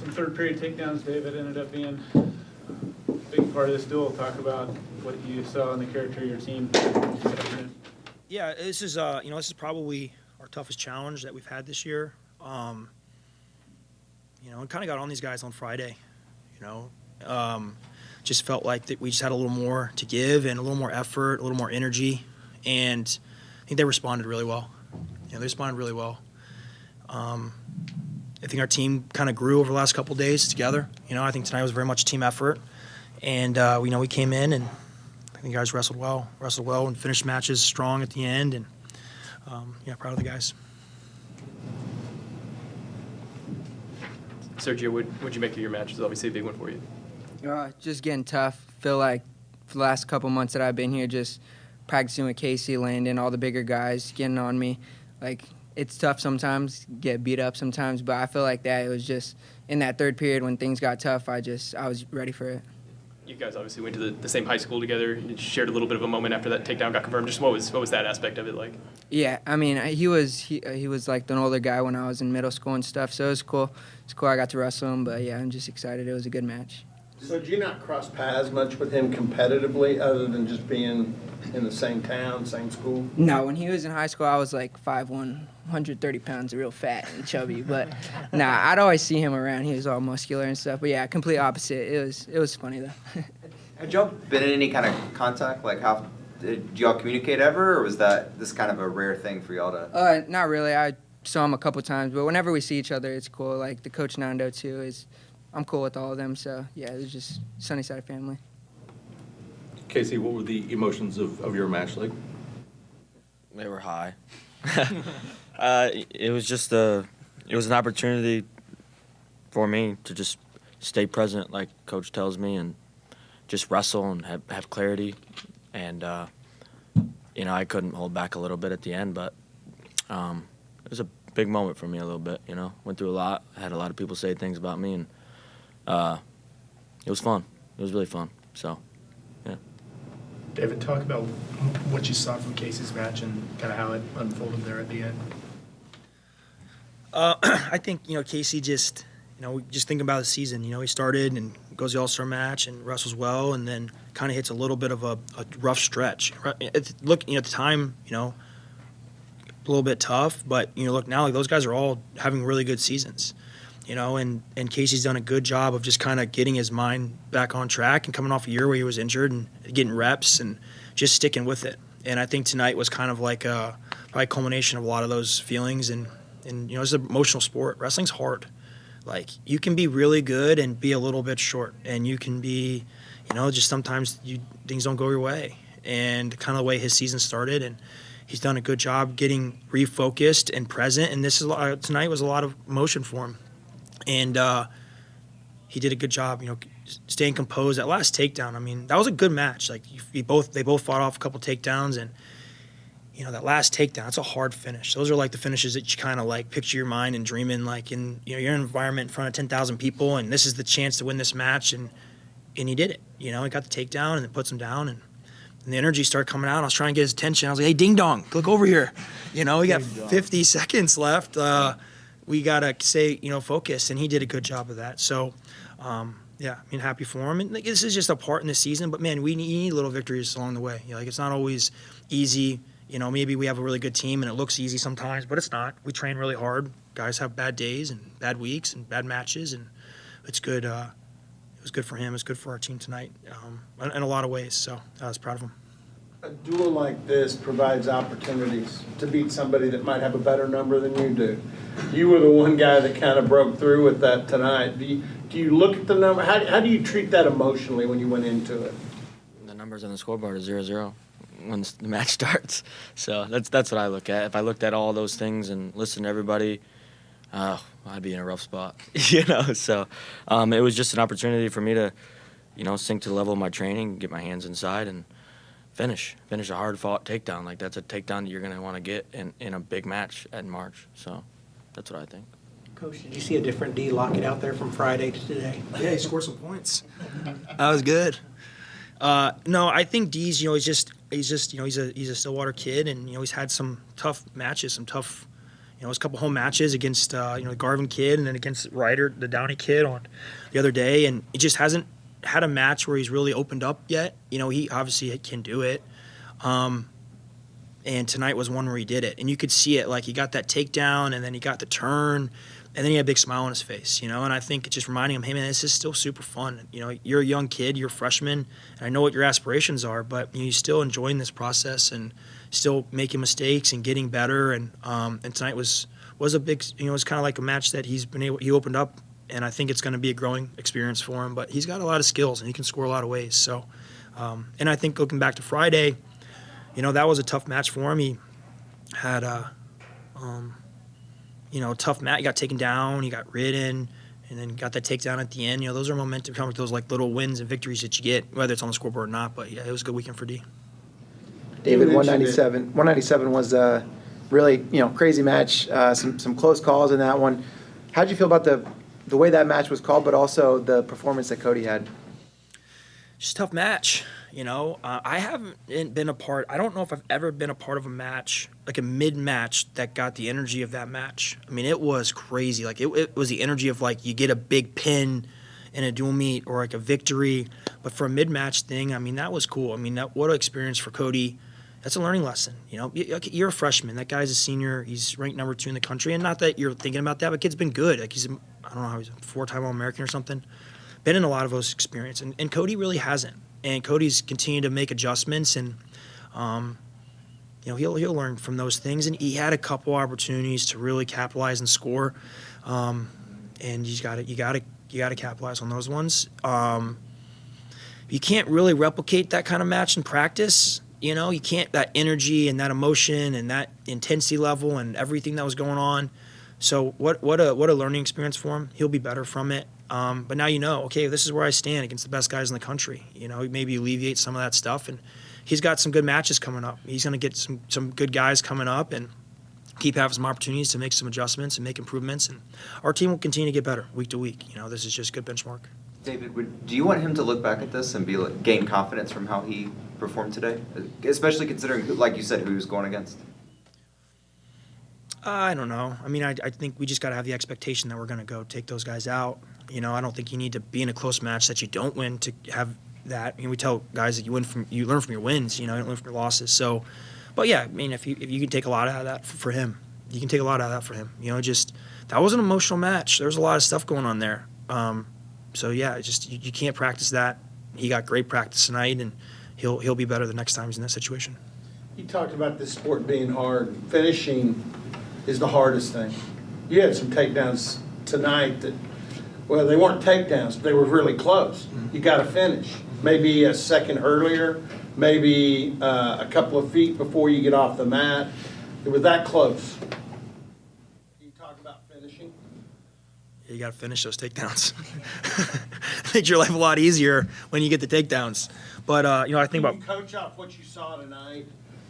some third period takedowns, David, ended up being a big part of this duel. Talk about what you saw in the character of your team. Yeah, this is this is probably our toughest challenge that we've had this year. It kind of got on these guys on Friday. Just felt like that we just had a little more to give and a little more effort, a little more energy, and I think they responded really well. They responded really well. I think our team kind of grew over the last couple of days together. I think tonight was very much a team effort, and we came in and I think the guys wrestled well and finished matches strong at the end, and proud of the guys. Sergio, what'd you make of your match? It's obviously a big one for you. Just getting tough. Feel like for the last couple months that I've been here, just practicing with Casey, Landon, all the bigger guys getting on me. Like, it's tough sometimes, get beat up sometimes, but I feel like that it was just in that third period when things got tough, I was ready for it. You guys obviously went to the same high school together. You shared a little bit of a moment after that takedown got confirmed. Just what was that aspect of it like? Yeah, I mean, he was like an older guy when I was in middle school and stuff, so it was cool. It's cool I got to wrestle him, but yeah, I'm just excited. It was a good match. So did you not cross paths much with him competitively other than just being in the same town, same school? No, when he was in high school, I was like 5'1", 130 pounds, real fat and chubby. But nah, I'd always see him around. He was all muscular and stuff. But yeah, complete opposite. It was funny though. Had y'all been in any kind of contact? Like, how did y'all communicate ever, or was this kind of a rare thing for y'all to? Not really. I saw him a couple times, but whenever we see each other, it's cool. Like the coach Nando too I'm cool with all of them. So yeah, it was just Sunnyside family. Casey, what were the emotions of your match like? They were high. It was an opportunity for me to just stay present, like Coach tells me, and just wrestle and have clarity. And I couldn't hold back a little bit at the end, but it was a big moment for me a little bit. Went through a lot. I had a lot of people say things about me, and it was fun. It was really fun. So. David, talk about what you saw from Casey's match and kind of how it unfolded there at the end. I think, Casey just thinking about the season. He started and goes the All-Star match and wrestles well, and then kind of hits a little bit of a rough stretch. Looking at the time, a little bit tough, but, look now, like those guys are all having really good seasons. And Casey's done a good job of just kind of getting his mind back on track and coming off a year where he was injured and getting reps and just sticking with it. And I think tonight was kind of like probably a culmination of a lot of those feelings. And it's an emotional sport. Wrestling's hard. Like, you can be really good and be a little bit short. And you can be, just sometimes things don't go your way. And kind of the way his season started. And he's done a good job getting refocused and present. And tonight was a lot of emotion for him. And he did a good job, staying composed. That last takedown, I mean, that was a good match. Like, they both fought off a couple takedowns, and that last takedown, that's a hard finish. Those are like the finishes that you kind of like picture your mind and dream in, like you're in an environment in front of 10,000 people, and this is the chance to win this match, and he did it. He got the takedown and it puts him down, and the energy started coming out. I was trying to get his attention. I was like, "Hey, ding dong, look over here." We got 50 seconds left. We got to stay, focused, and he did a good job of that. So, happy for him. And this is just a part in the season, but, man, we need little victories along the way. It's not always easy. Maybe we have a really good team, and it looks easy sometimes, but it's not. We train really hard. Guys have bad days and bad weeks and bad matches, and it's good. It was good for him. It was good for our team tonight in a lot of ways, so I was proud of him. A duel like this provides opportunities to beat somebody that might have a better number than you do. You were the one guy that kind of broke through with that tonight. Do you look at the number? How do you treat that emotionally when you went into it? The numbers on the scoreboard are 0-0 when the match starts. So that's what I look at. If I looked at all those things and listened to everybody, I'd be in a rough spot. So it was just an opportunity for me to, sink to the level of my training, get my hands inside, and finish a hard-fought takedown. Like, that's a takedown that you're going to want to get in a big match in March. So that's what I think. Coach, did you see a different D lock it out there from Friday to today? Yeah, he scored some points. That was good. No, I think D's, he's a Stillwater kid, and he's had some tough matches, some tough, You know, it was a couple home matches against the Garvin kid and then against Ryder, the Downey kid on the other day, and he just hasn't had a match where he's really opened up yet. You know, he obviously can do it. And tonight was one where he did it. And you could see it, like he got that takedown and then he got the turn and then he had a big smile on his face, you know. And I think it's just reminding him, hey, man, this is still super fun. You know, you're a young kid, you're a freshman, and I know what your aspirations are, but you're still enjoying this process and still making mistakes and getting better. And tonight was a big, you know, it was kind of like a match that he opened up, and I think it's going to be a growing experience for him. But he's got a lot of skills and he can score a lot of ways. So, and I think looking back to Friday, you know, that was a tough match for him. He had a tough match. He got taken down, he got ridden, and then got that takedown at the end. You know, those are momentum, kind of like those like little wins and victories that you get, whether it's on the scoreboard or not. But yeah, it was a good weekend for D. David, 197 was a really, you know, crazy match. Some close calls in that one. How did you feel about the way that match was called, but also the performance that Cody had? Just a tough match. You know, I haven't been a part. I don't know if I've ever been a part of a match, like a mid-match, that got the energy of that match. I mean, it was crazy. Like it was the energy of like you get a big pin in a dual meet or like a victory. But for a mid-match thing, I mean, that was cool. I mean, what an experience for Cody. That's a learning lesson. You know, you're a freshman. That guy's a senior. He's ranked number 2 in the country. And not that you're thinking about that, but kid's been good. Like I don't know how he's a 4-time All-American or something. Been in a lot of those experiences. And Cody really hasn't. And Cody's continued to make adjustments, and you know, he'll learn from those things. And he had a couple opportunities to really capitalize and score, and you got to capitalize on those ones. You can't really replicate that kind of match in practice. You know, you can't, that energy and that emotion and that intensity level and everything that was going on. So what a learning experience for him. He'll be better from it. But now you know, okay, this is where I stand against the best guys in the country. You know, maybe alleviate some of that stuff. And he's got some good matches coming up. He's going to get some good guys coming up and keep having some opportunities to make some adjustments and make improvements. And our team will continue to get better week to week. You know, this is just good benchmark. David, do you want him to look back at this and gain confidence from how he performed today? Especially considering, like you said, who he was going against. I don't know. I mean, I think we just got to have the expectation that we're going to go take those guys out. You know, I don't think you need to be in a close match that you don't win to have that. I mean, we tell guys that you learn from your wins. You know, you don't learn from your losses. So, but yeah, I mean, if you can take a lot out of that for him, you can take a lot out of that for him. You know, just that was an emotional match. There was a lot of stuff going on there. So yeah, just you can't practice that. He got great practice tonight, and he'll be better the next time he's in that situation. You talked about this sport being hard. Finishing is the hardest thing. You had some takedowns tonight that, well, they weren't takedowns, but they were really close. You got to finish. Maybe a second earlier, maybe a couple of feet before you get off the mat. It was that close. You talk about finishing. You got to finish those takedowns. Makes your life a lot easier when you get the takedowns. But you know, I think about. Can you coach off what you saw tonight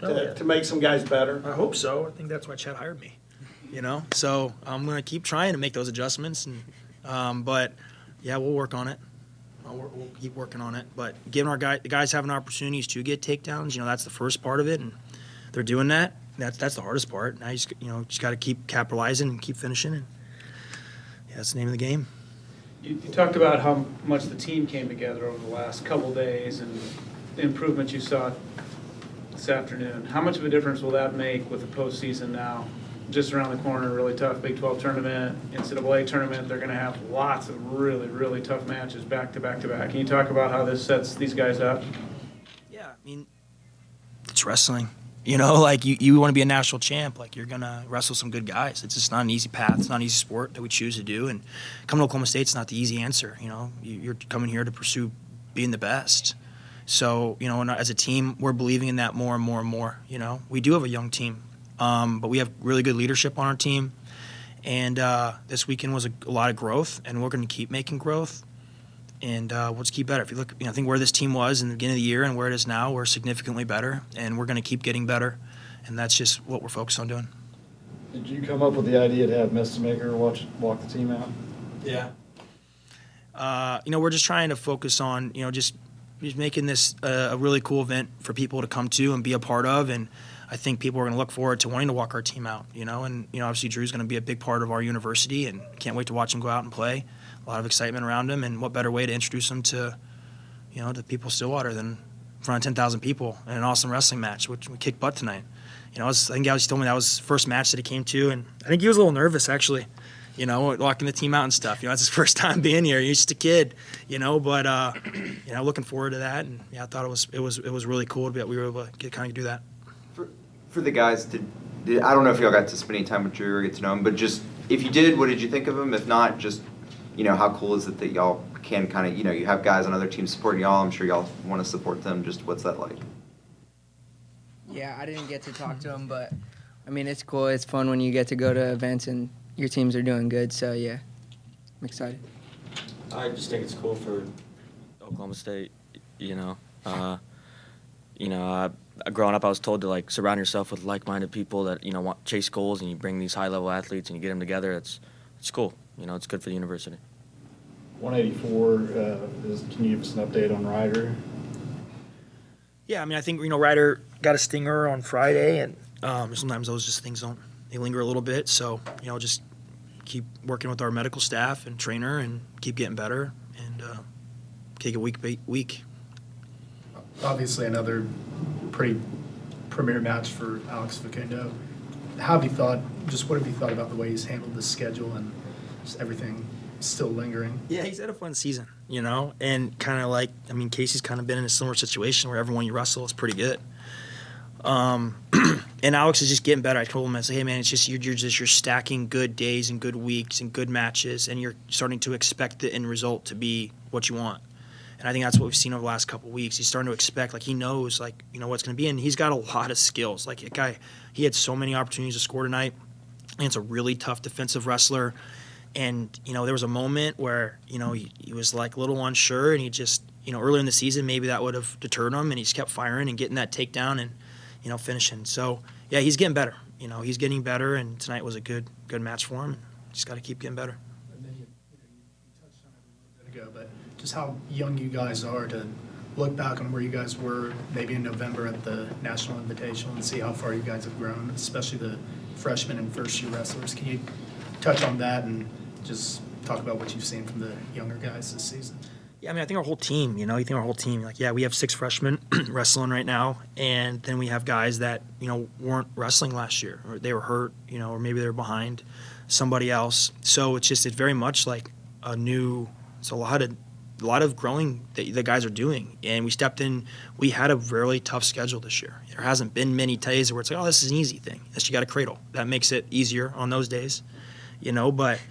to make some guys better? I hope so. I think that's why Chad hired me. You know, so I'm gonna keep trying to make those adjustments, and but yeah, we'll work on it. We'll keep working on it. But giving the guys having opportunities to get takedowns, you know, that's the first part of it, and they're doing that. That's the hardest part. Now you just got to keep capitalizing and keep finishing, and yeah, that's the name of the game. You talked about how much the team came together over the last couple days and the improvement you saw this afternoon. How much of a difference will that make with the postseason now? Just around the corner, really tough Big 12 tournament, NCAA tournament. They're going to have lots of really, really tough matches back to back to back. Can you talk about how this sets these guys up? Yeah, I mean, it's wrestling. You know, like you want to be a national champ, like you're going to wrestle some good guys. It's just not an easy path. It's not an easy sport that we choose to do. And coming to Oklahoma State's not the easy answer. You know, you're coming here to pursue being the best. So, you know, as a team, we're believing in that more and more and more. You know, we do have a young team. But we have really good leadership on our team, and this weekend was a lot of growth, and we're going to keep making growth, and we'll just keep better. If you look, I think where this team was in the beginning of the year and where it is now, we're significantly better, and we're going to keep getting better, and that's just what we're focused on doing. Did you come up with the idea to have Messmaker walk the team out? Yeah. You know, we're just trying to focus on, you know, just making this a really cool event for people to come to and be a part of, and I think people are going to look forward to wanting to walk our team out, you know, and, you know, obviously Drew's going to be a big part of our university and can't wait to watch him go out and play. A lot of excitement around him, and what better way to introduce him to, you know, to people Stillwater than in front of 10,000 people in an awesome wrestling match, which we kicked butt tonight. You know, I think Alex told me that was his first match that he came to, and I think he was a little nervous, actually, you know, walking the team out and stuff. You know, it's his first time being here. He's just a kid, you know, but, you know, looking forward to that. And, yeah, I thought it was really cool to be that we were able to kind of do that. For the guys, I don't know if y'all got to spend any time with Drew or get to know him, but just if you did, what did you think of him? If not, just, you know, how cool is it that y'all can kind of, you know, you have guys on other teams supporting y'all. I'm sure y'all want to support them. Just what's that like? Yeah, I didn't get to talk to him, but, I mean, it's cool. It's fun when you get to go to events and your teams are doing good. So, yeah, I'm excited. I just think it's cool for Oklahoma State, you know. Growing up, I was told to, like, surround yourself with like-minded people that, you know, want chase goals, and you bring these high-level athletes and you get them together. It's cool. You know, it's good for the university. 184, can you give us an update on Ryder? Yeah, I mean, I think, you know, Ryder got a stinger on Friday, and sometimes those just things they linger a little bit. So, you know, just keep working with our medical staff and trainer and keep getting better and take it week by week. Obviously, another pretty premier match for Alex Facundo. What have you thought about the way he's handled the schedule and just everything still lingering? Yeah, he's had a fun season, you know, and kind of like, I mean, Casey's kind of been in a similar situation where everyone you wrestle is pretty good. And Alex is just getting better. I told him, I said, hey, man, it's just you're stacking good days and good weeks and good matches, and you're starting to expect the end result to be what you want. And I think that's what we've seen over the last couple of weeks. He's starting to expect, like, he knows, like, you know, what's going to be, and he's got a lot of skills. Like, a guy, he had so many opportunities to score tonight, and it's a really tough defensive wrestler. And, you know, there was a moment where, you know, he was, like, a little unsure, and he just, you know, earlier in the season, maybe that would have deterred him, and he just kept firing and getting that takedown and, you know, finishing. So, yeah, he's getting better. You know, he's getting better, and tonight was a good match for him. Just got to keep getting better. And then you touched on it a little bit ago, but just how young you guys are to look back on where you guys were maybe in November at the National Invitational and see how far you guys have grown, especially the freshmen and first-year wrestlers. Can you touch on that and just talk about what you've seen from the younger guys this season? Yeah, I mean, I think our whole team, you know, like, yeah, we have 6 freshmen wrestling right now, and then we have guys that, you know, weren't wrestling last year, or they were hurt, you know, or maybe they were behind somebody else. So it's very much like it's a lot of growing that the guys are doing. And we stepped in, we had a really tough schedule this year. There hasn't been many days where it's like, oh, this is an easy thing. That's, you got a cradle. That makes it easier on those days, you know, but,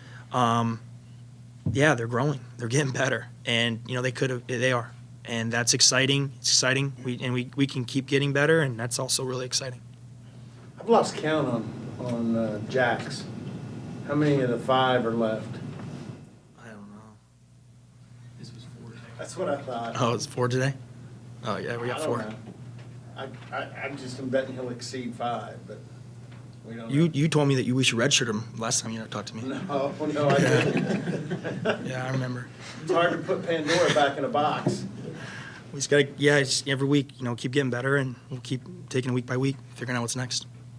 yeah, they're growing. They're getting better. And, you know, they are. And that's exciting. It's exciting. We can keep getting better, and that's also really exciting. I've lost count on jacks. How many of the 5 are left? I don't know. This was 4 today. That's what I thought. Oh, it's 4 today? Oh, yeah, we got 4. I'm just betting he'll exceed 5, but we don't know. You told me that we should redshirt him last time you talked to me. No, I didn't. Yeah, I remember. It's hard to put Pandora back in a box. We just got to, every week, you know, keep getting better, and we'll keep taking it week by week, figuring out what's next.